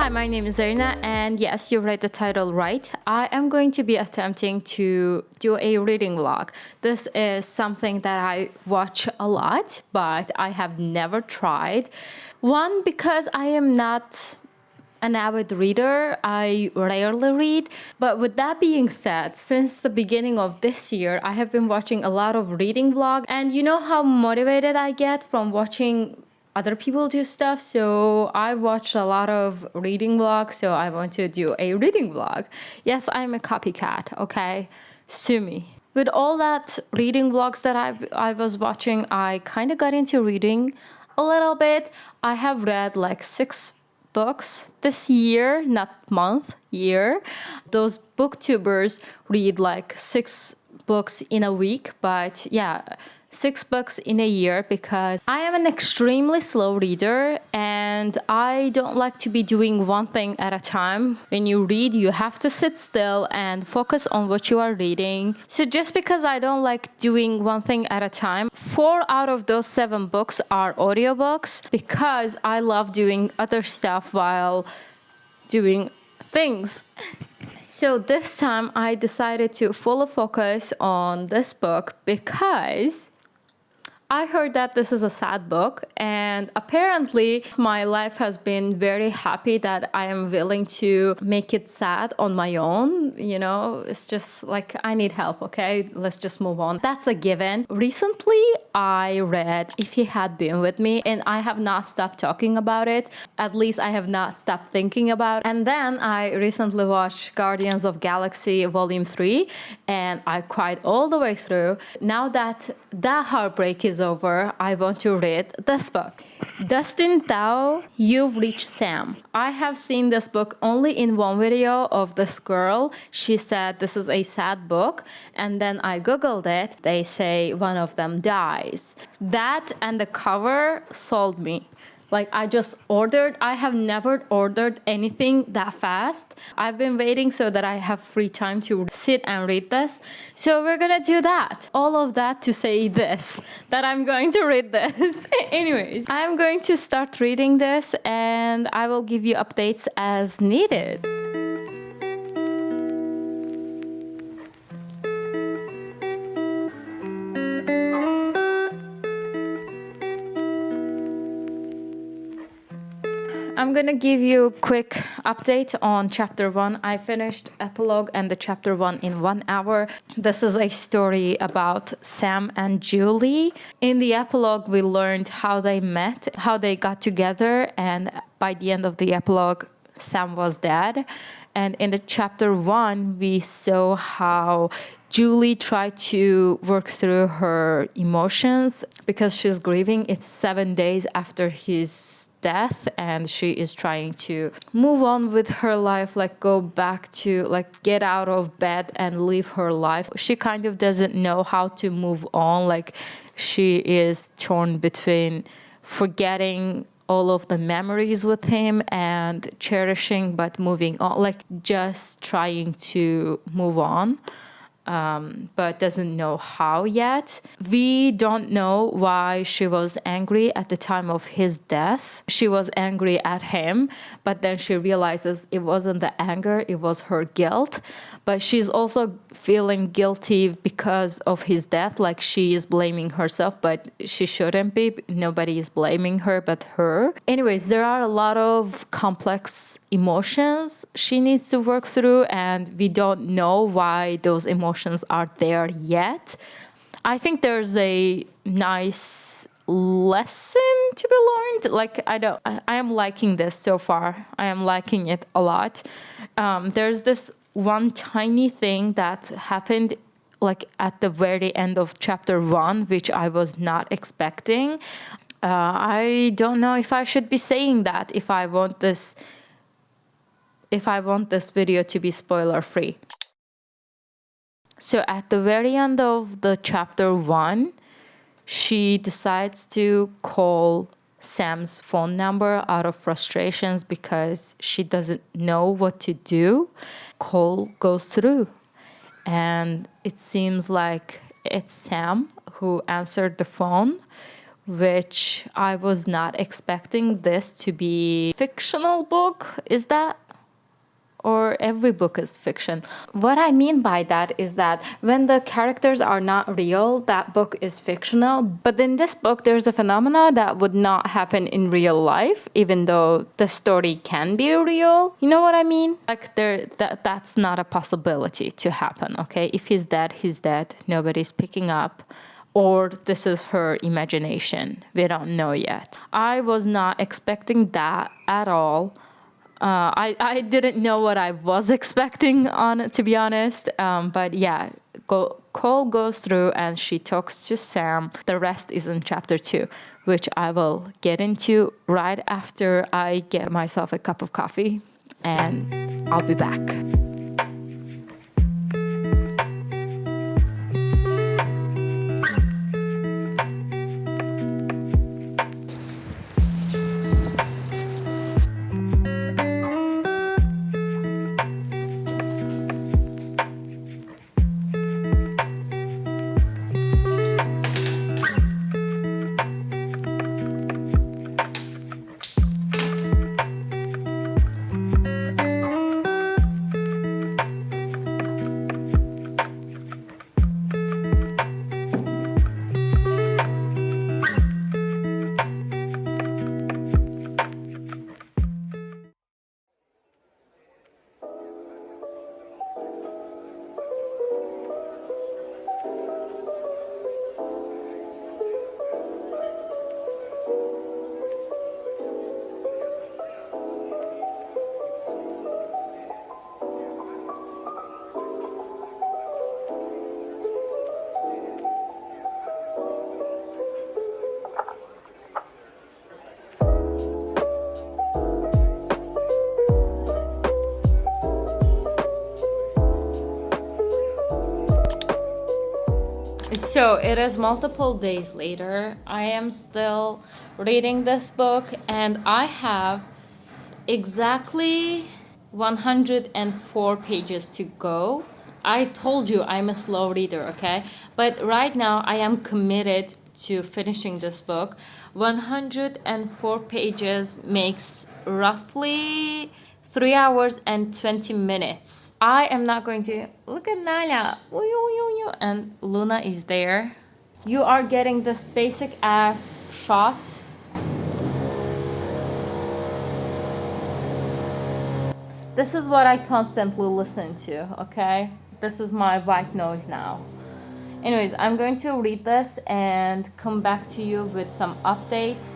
Hi, my name is Zarina, and yes, you read the title right. I am going to be attempting to do a reading vlog. This is something that I watch a lot, but I have never tried. One, because I am not an avid reader. I rarely read. But with that being said, since the beginning of this year, I have been watching a lot of reading vlogs. And you know how motivated I get from watching other people do stuff? So I watched a lot of reading vlogs, so I want to do a reading vlog. Yes, I'm a copycat, okay? Sue me. With all that reading vlogs that I was watching, I kind of got into reading a little bit. I have read like 6 books this year, not month, year. Those booktubers read like 6 books in a week, but yeah, 6 books in a year because I am an extremely slow reader and I don't like to be doing one thing at a time. When you read, you have to sit still and focus on what you are reading. So just because I don't like doing one thing at a time, 4 out of those 7 books are audiobooks because I love doing other stuff while doing things. So this time I decided to fully focus on this book because I heard that this is a sad book, and apparently my life has been very happy that I am willing to make it sad on my own. You know, it's just like I need help, okay? Let's just move on. That's a given. Recently, I read If He Had Been With Me, and I have not stopped talking about it. At least I have not stopped thinking about it. And then I recently watched Guardians of Galaxy Volume 3, and I cried all the way through. Now that that heartbreak is over, I want to read this book. Dustin Thou, You've Reached Sam. I have seen this book only in one video of this girl. She said this is a sad book, and then I googled it. They say one of them dies. That and the cover sold me. Like I just ordered. I have never ordered anything that fast. I've been waiting so that I have free time to sit and read this. So we're gonna do that. All of that to say this, that I'm going to read this. Anyways, I'm going to start reading this and I will give you updates as needed. I'm gonna give you a quick update on chapter 1. I finished epilogue and the chapter 1 in 1 hour. This is a story about Sam and Julie. In the epilogue, we learned how they met, how they got together, and by the end of the epilogue, Sam was dead. And in the chapter 1, we saw how Julie tried to work through her emotions because she's grieving. It's 7 days after his death and she is trying to move on with her life, like go back to like get out of bed and live her life. She kind of doesn't know how to move on. Like she is torn between forgetting all of the memories with him and cherishing but moving on, like just trying to move on. But doesn't know how yet. We don't know why she was angry at the time of his death. She was angry at him, but then she realizes it wasn't the anger, it was her guilt. But she's also feeling guilty because of his death, like she is blaming herself, but she shouldn't be. Nobody is blaming her but her. Anyways, there are a lot of complex emotions she needs to work through, and we don't know why those emotions are there yet. I think there's a nice lesson to be learned. Like I am liking this so far. I am liking it a lot. There's this one tiny thing that happened like at the very end of chapter 1, which I was not expecting. I don't know if I should be saying that if I want this video to be spoiler free. So at the very end of the chapter 1, she decides to call Sam's phone number out of frustrations because she doesn't know what to do. Call goes through, and it seems like it's Sam who answered the phone which I was not expecting this to be fictional book. Is that? Or every book is fiction. What I mean by that is that when the characters are not real, that book is fictional. But in this book, there's a phenomena that would not happen in real life, even though the story can be real. You know what I mean? Like that's not a possibility to happen, okay? If he's dead, he's dead. Nobody's picking up. Or this is her imagination. We don't know yet. I was not expecting that at all. I didn't know what I was expecting on, to be honest. But yeah, Cole goes through and she talks to Sam. The rest is in chapter 2, which I will get into right after I get myself a cup of coffee, and I'll be back. So it is multiple days later. I am still reading this book, and I have exactly 104 pages to go. I told you I'm a slow reader, okay? But right now I am committed to finishing this book. 104 pages makes roughly 3 hours and 20 minutes. I am not going to look at Nala, and Luna is there. You are getting this basic ass shot. This is what I constantly listen to, okay? This is my white noise now. Anyways, I'm going to read this and come back to you with some updates.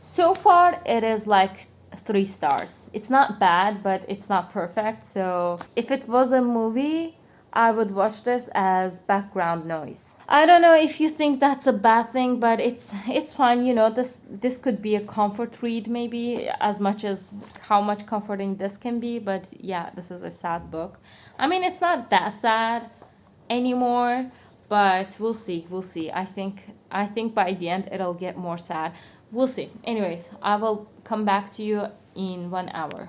So far, it is like 3 stars. It's not bad, but it's not perfect. So if it was a movie, I would watch this as background noise. I don't know if you think that's a bad thing, but it's fine. You know, this could be a comfort read, maybe, as much as how much comforting this can be. But yeah, this is a sad book. I mean, it's not that sad anymore, but we'll see. I think by the end it'll get more sad. We'll see. Anyways, I will come back to you in 1 hour.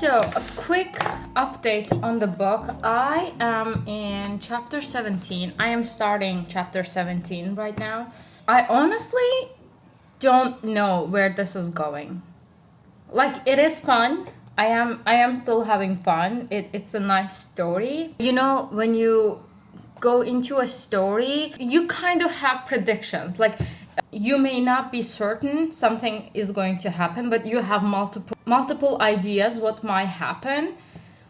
So, a quick update on the book. I am in chapter 17. I am starting chapter 17 right now. I honestly don't know where this is going. Like, it is fun. I am still having fun. It's a nice story. You know, when you go into a story, you kind of have predictions. Like, you may not be certain something is going to happen, but you have multiple ideas what might happen.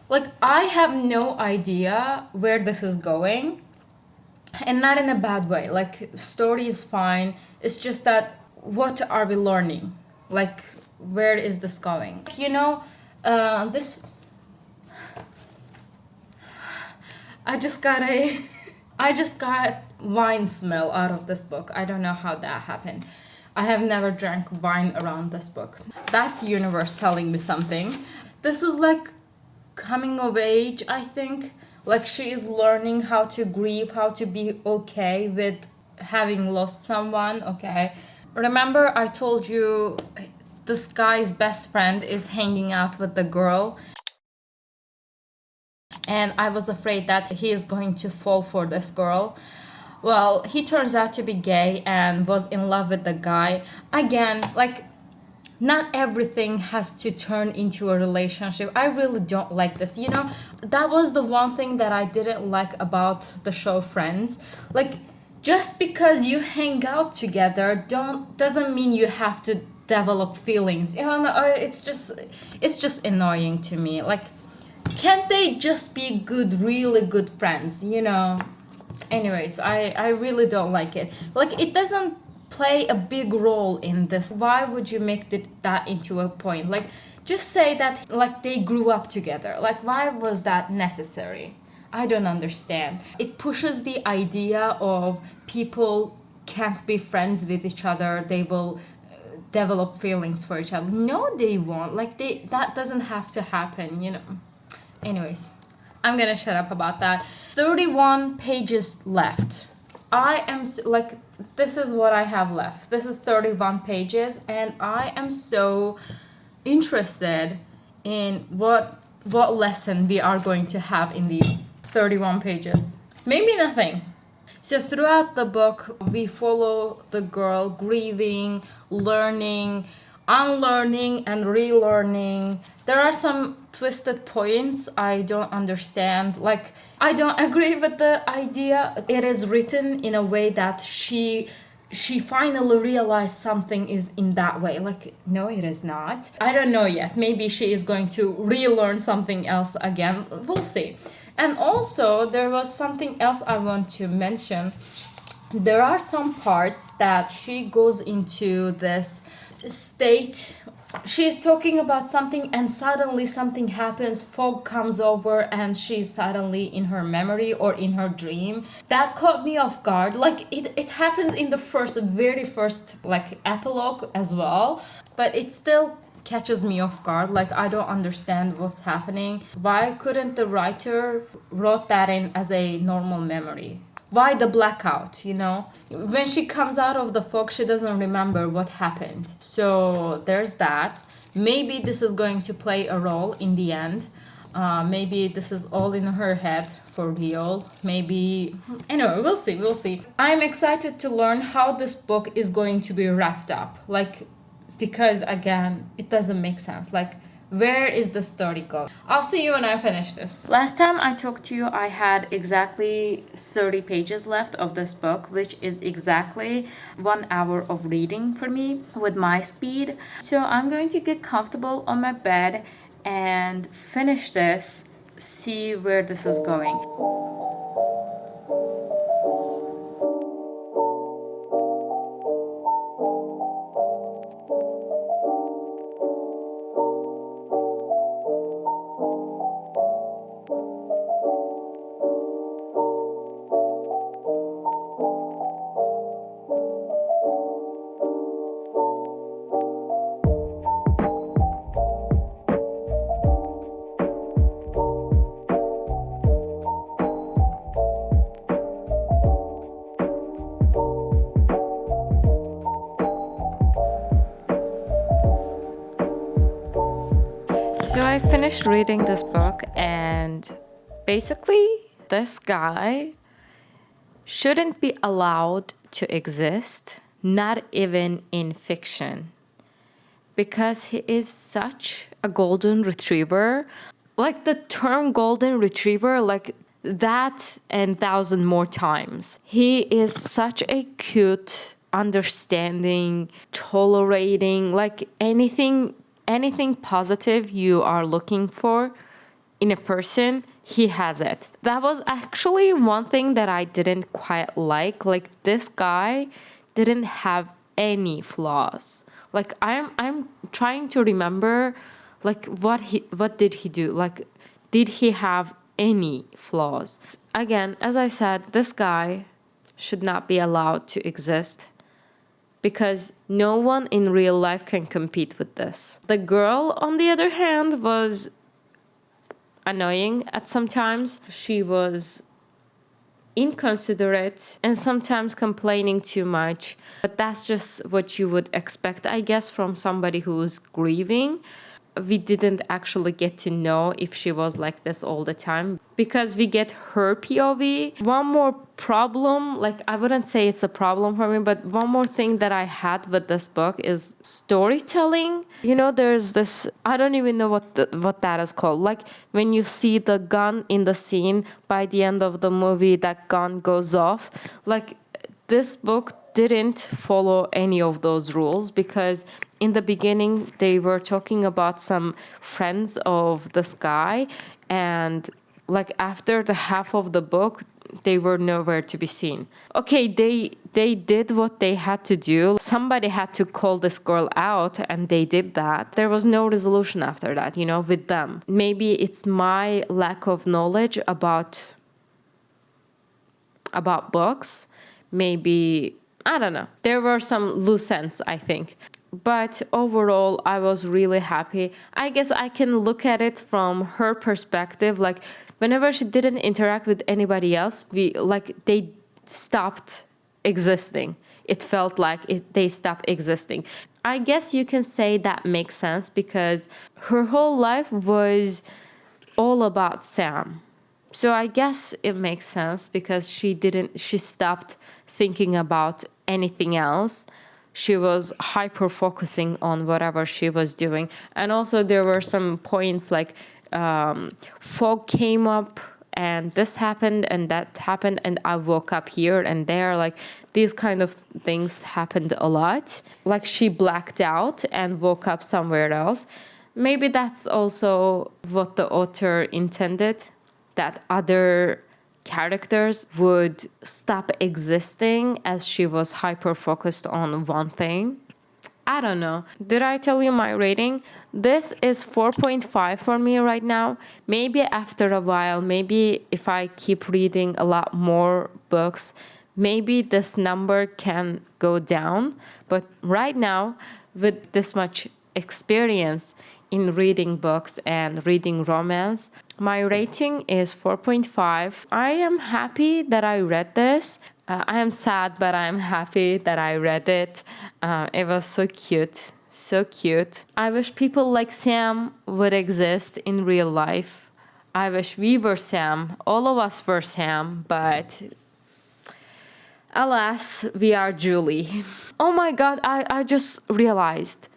Like, I have no idea where this is going, and not in a bad way. Like, story is fine. It's just that, what are we learning? Like, where is this going? You know, this. I just got wine smell out of this book. I don't know how that happened. I have never drank wine around this book. That's universe telling me something. This is like coming of age, I think. Like she is learning how to grieve, how to be okay with having lost someone. Okay, remember I told you this guy's best friend is hanging out with the girl, and I was afraid that he is going to fall for this girl. Well, he turns out to be gay and was in love with the guy. Again, like, not everything has to turn into a relationship. I really don't like this. You know, that was the one thing that I didn't like about the show Friends. Like, just because you hang out together doesn't mean you have to develop feelings. You know, it's just annoying to me. Like, can't they just be good, really good friends, you know? Anyways, I really don't like it. Like, it doesn't play a big role in this. Why would you make that into a point? Like, just say that, like, they grew up together. Like, why was that necessary? I don't understand. It pushes the idea of people can't be friends with each other. They will develop feelings for each other. No, they won't. Like, that doesn't have to happen, you know? Anyways, I'm gonna shut up about that. 31 pages left. I am like, this is what I have left. This is 31 pages, and I am so interested in what lesson we are going to have in these 31 pages. Maybe nothing. So throughout the book, we follow the girl grieving, learning, unlearning, and relearning. There are some twisted points I don't understand. Like, I don't agree with the idea. It is written in a way that she finally realized something is in that way. Like, no, it is not. I don't know yet. Maybe she is going to relearn something else again. We'll see. And also, there was something else I want to mention. There are some parts that she goes into this state. She's talking about something, and suddenly something happens. Fog comes over, and she's suddenly in her memory or in her dream. That caught me off guard. Like, it happens in the very first, like, epilogue as well, but it still catches me off guard. Like, I don't understand what's happening. Why couldn't the writer wrote that in as a normal memory? Why the blackout, you know? When she comes out of the fog, she doesn't remember what happened. So there's that. Maybe this is going to play a role in the end. Maybe this is all in her head for real. Maybe, anyway, we'll see. I'm excited to learn how this book is going to be wrapped up. Like, because again, it doesn't make sense. Like, where is the story going? I'll see you when I finish this. Last time I talked to you, I had exactly 30 pages left of this book, which is exactly 1 hour of reading for me with my speed. So I'm going to get comfortable on my bed and finish this, see where this is going. So I finished reading this book, and basically, this guy shouldn't be allowed to exist, not even in fiction, because he is such a golden retriever. Like, the term golden retriever, like that and 1,000 more times. He is such a cute, understanding, tolerating, like anything positive you are looking for in a person, he has it. That was actually one thing that I didn't quite like. Like, this guy didn't have any flaws. Like, I'm trying to remember, like, what did he do? Like, did he have any flaws? Again, as I said, this guy should not be allowed to exist, because no one in real life can compete with this. The girl, on the other hand, was annoying at some times. She was inconsiderate and sometimes complaining too much. But that's just what you would expect, I guess, from somebody who's grieving. We didn't actually get to know if she was like this all the time because we get her POV. One more problem, like I wouldn't say it's a problem for me, but one more thing that I had with this book is storytelling. You know, there's this, I don't even know what that is called. Like when you see the gun in the scene, by the end of the movie, that gun goes off. Like this book didn't follow any of those rules because in the beginning they were talking about some friends of this guy, and like after the half of the book they were nowhere to be seen. Okay, they did what they had to do. Somebody had to call this girl out and they did that. There was no resolution after that, you know, with them. Maybe it's my lack of knowledge about books. Maybe, I don't know. There were some loose ends, I think. But overall, I was really happy. I guess I can look at it from her perspective. Like, whenever she didn't interact with anybody else, they stopped existing. It felt like they stopped existing. I guess you can say that makes sense because her whole life was all about Sam. So I guess it makes sense because she stopped thinking about anything else. She was hyper focusing on whatever she was doing. And also there were some points like fog came up and this happened and that happened and I woke up here and there. Like these kind of things happened a lot. Like she blacked out and woke up somewhere else. Maybe that's also what the author intended, that other characters would stop existing as she was hyper focused on one thing. I don't know. Did I tell you my rating? This is 4.5 for me right now. Maybe after a while, maybe if I keep reading a lot more books, maybe this number can go down. But right now, with this much experience in reading books and reading romance, my rating is 4.5. I am happy that I read this. I am sad, but I'm happy that I read it. It was so cute, so cute. I wish people like Sam would exist in real life. I wish we were Sam. All of us were Sam, but alas, we are Julie. Oh my God, I just realized.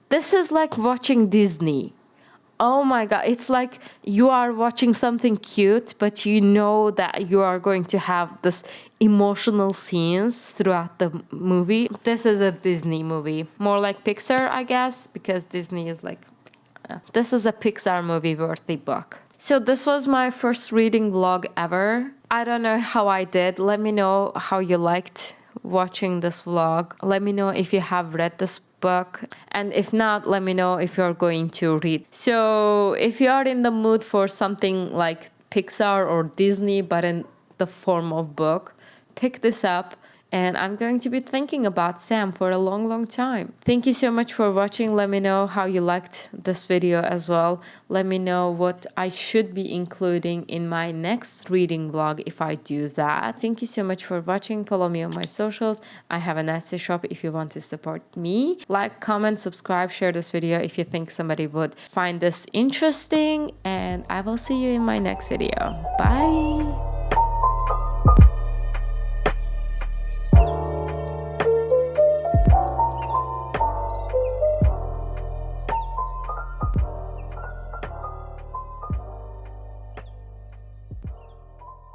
This is like watching Disney. Oh my God, it's like you are watching something cute, but you know that you are going to have this emotional scenes throughout the movie. This is a Disney movie. More like Pixar, I guess, because Disney is like, this is a Pixar movie worthy book. So this was my first reading vlog ever. I don't know how I did. Let me know how you liked watching this vlog. Let me know if you have read this book, and if not, let me know if you're going to read. So if you are in the mood for something like Pixar or Disney but in the form of book, pick this up. And I'm going to be thinking about Sam for a long time. Thank you so much for watching. Let me know how you liked this video as well. Let me know what I should be including in my next reading vlog if I do that. Thank you so much for watching. Follow me on my socials. I have an Etsy shop if you want to support me. Like, comment, subscribe, share this video if you think somebody would find this interesting. And I will see you in my next video. Bye.